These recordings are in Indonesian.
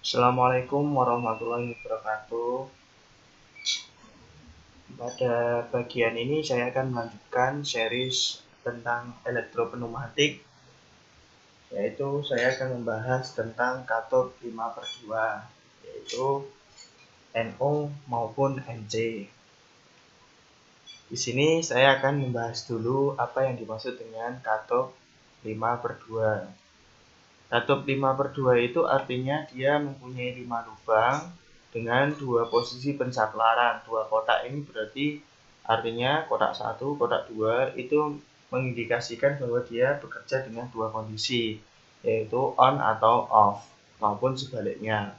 Assalamualaikum warahmatullahi wabarakatuh. Pada bagian ini saya akan melanjutkan series tentang elektropneumatik, yaitu saya akan membahas tentang katot 5/2, yaitu NO maupun NC. Di sini saya akan membahas dulu apa yang dimaksud dengan katot 5/2. Katot 5/2 itu artinya dia mempunyai 5 lubang dengan 2 posisi pensaklaran. 2 kotak ini berarti artinya kotak 1, kotak 2 itu mengindikasikan bahwa dia bekerja dengan 2 kondisi, yaitu on atau off maupun sebaliknya.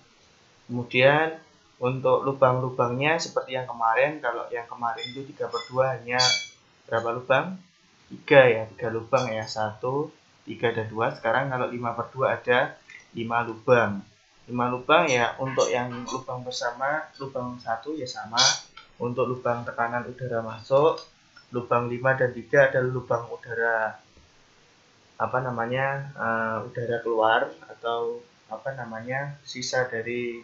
Kemudian untuk lubang-lubangnya seperti yang kemarin, kalau yang kemarin itu 3/2 hanya berapa lubang? 3 ya, 3 lubang ya, 1, 3 dan 2. Sekarang kalau 5/2 ada 5 lubang. 5 lubang ya, untuk yang lubang bersama, lubang 1 ya sama. Untuk lubang tekanan udara masuk, lubang 5 dan 3 adalah lubang udara udara keluar atau sisa dari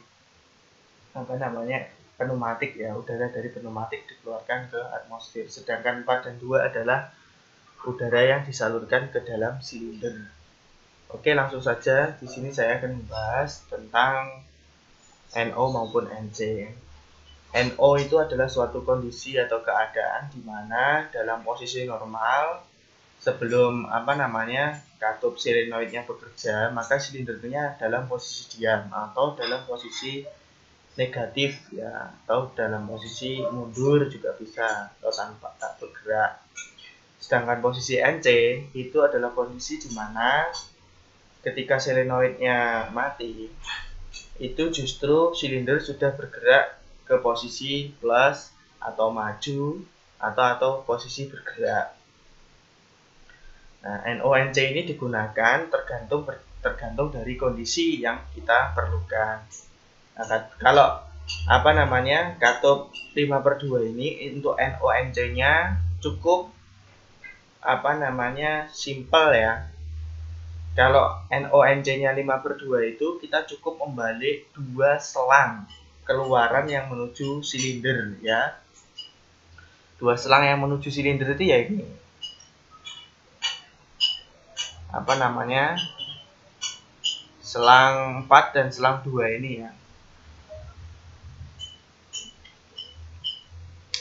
pneumatik ya, udara dari pneumatik dikeluarkan ke atmosfer. Sedangkan 4 dan 2 adalah udara yang disalurkan ke dalam silinder. Oke, langsung saja. Di sini saya akan membahas tentang NO maupun NC. NO itu adalah suatu kondisi atau keadaan di mana dalam posisi normal sebelum katup solenoidnya bekerja, maka silindernya dalam posisi diam atau dalam posisi negatif ya, atau dalam posisi mundur juga bisa, atau tanpa tak bergerak. Sedangkan posisi NC itu adalah kondisi di mana ketika solenoidnya mati, itu justru silinder sudah bergerak ke posisi plus atau maju atau posisi bergerak. Nah, NONC ini digunakan tergantung dari kondisi yang kita perlukan. Nah, kalau katup 5/2 ini untuk NONC-nya cukup simple ya. Kalau NONC-nya 5/2 itu kita cukup membalik 2 selang keluaran yang menuju silinder ya. 2 selang yang menuju silinder itu ya ini. Selang 4 dan selang 2 ini ya.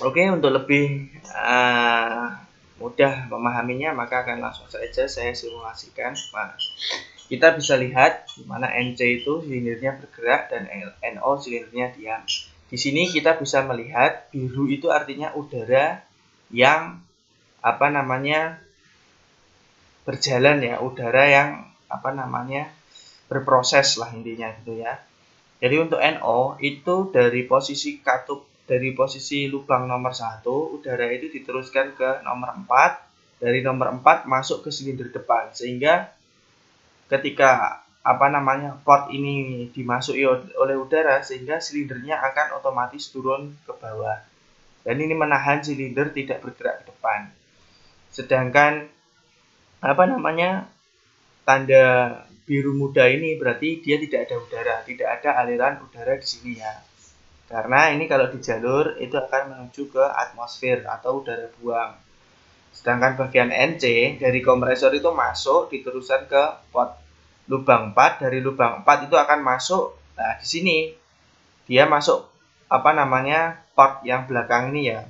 Oke, untuk lebih mudah memahaminya, maka akan langsung saja saya simulasikan. Nah, kita bisa lihat di mana NC itu silindernya bergerak dan NO silindernya diam. Di sini kita bisa melihat biru itu artinya udara yang berjalan ya, udara yang berproses lah intinya gitu ya. Jadi untuk NO itu dari posisi lubang nomor 1, udara itu diteruskan ke nomor 4, dari nomor 4 masuk ke silinder depan, sehingga ketika port ini dimasuki oleh udara, sehingga silindernya akan otomatis turun ke bawah, dan ini menahan silinder tidak bergerak ke depan. Sedangkan tanda biru muda ini berarti dia tidak ada udara, tidak ada aliran udara di sini ya. Karena ini kalau di jalur itu akan menuju ke atmosfer atau udara buang. Sedangkan bagian NC dari kompresor itu masuk diteruskan ke port lubang 4, dari lubang 4 itu akan masuk. Nah, di sini dia masuk port yang belakang ini ya.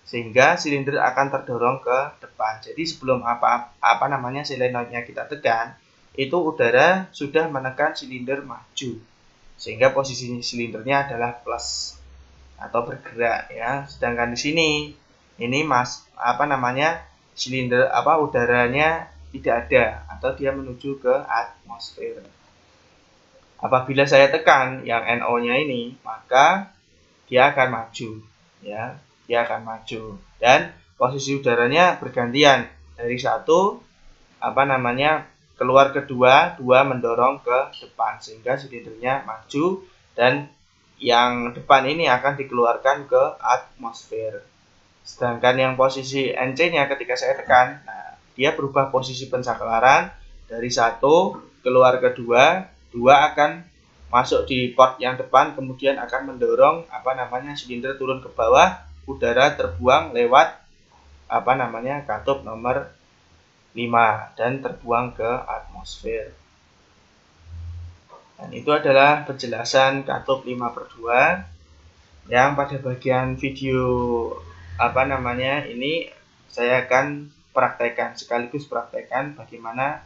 Sehingga silinder akan terdorong ke depan. Jadi sebelum solenoidnya kita tekan, itu udara sudah menekan silinder maju, sehingga posisi silindernya adalah plus atau bergerak ya. Sedangkan di sini ini silinder udaranya tidak ada atau dia menuju ke atmosfer. Apabila saya tekan yang NO-nya ini, maka dia akan maju ya, dia akan maju dan posisi udaranya bergantian, dari 1 keluar ke 2 mendorong ke depan, sehingga silindernya maju dan yang depan ini akan dikeluarkan ke atmosfer. Sedangkan yang posisi NC-nya ketika saya tekan, nah, dia berubah posisi pensaklaran, dari 1 keluar ke 2 akan masuk di port yang depan, kemudian akan mendorong silinder turun ke bawah, udara terbuang lewat katup nomor 5 dan terbuang ke atmosfer. Dan itu adalah penjelasan katup 5/2 yang pada bagian video ini saya akan sekaligus praktekkan bagaimana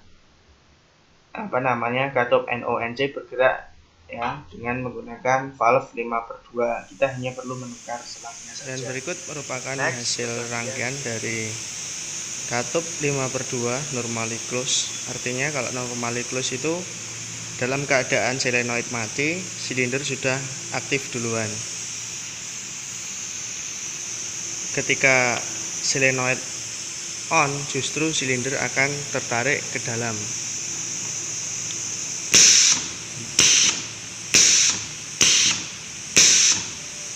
katup NONC bergerak ya dengan menggunakan valve 5/2. Kita hanya perlu menukar selangnya saja. Dan berikut merupakan hasil rangkaian dari katup 5/2 normally close. Artinya kalau normally close itu dalam keadaan solenoid mati, silinder sudah aktif duluan. Ketika solenoid on, justru silinder akan tertarik ke dalam.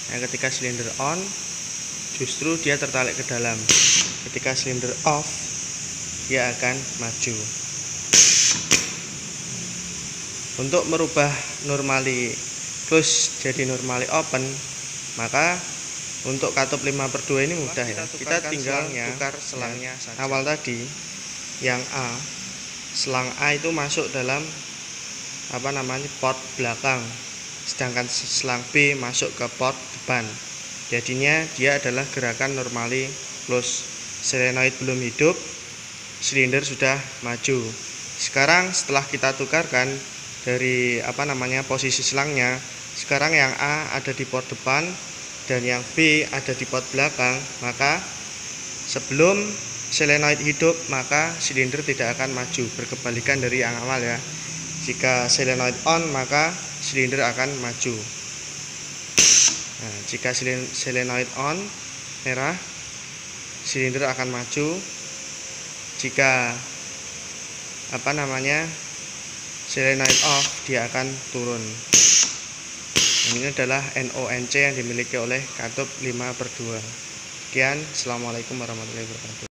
Nah, ketika silinder on, justru dia tertarik ke dalam. Ketika silinder off, dia akan maju. Untuk merubah normally close jadi normally open, maka untuk katup 5/2 ini mudah ya. Kita tinggal tukar selangnya saja. Awal tadi yang A, selang A itu masuk dalam port belakang, sedangkan selang B masuk ke port depan. Jadinya dia adalah gerakan normally close. Solenoid belum hidup, silinder sudah maju. Sekarang setelah kita tukarkan dari posisi selangnya, sekarang yang A ada di port depan dan yang B ada di port belakang, maka sebelum solenoid hidup maka silinder tidak akan maju, berkebalikan dari yang awal ya. Jika solenoid on maka silinder akan maju. Nah, jika solenoid on merah, silinder akan maju. Jika solenoid off, dia akan turun. Ini adalah NONC yang dimiliki oleh katup 5/2. Sekian, assalamualaikum warahmatullahi wabarakatuh.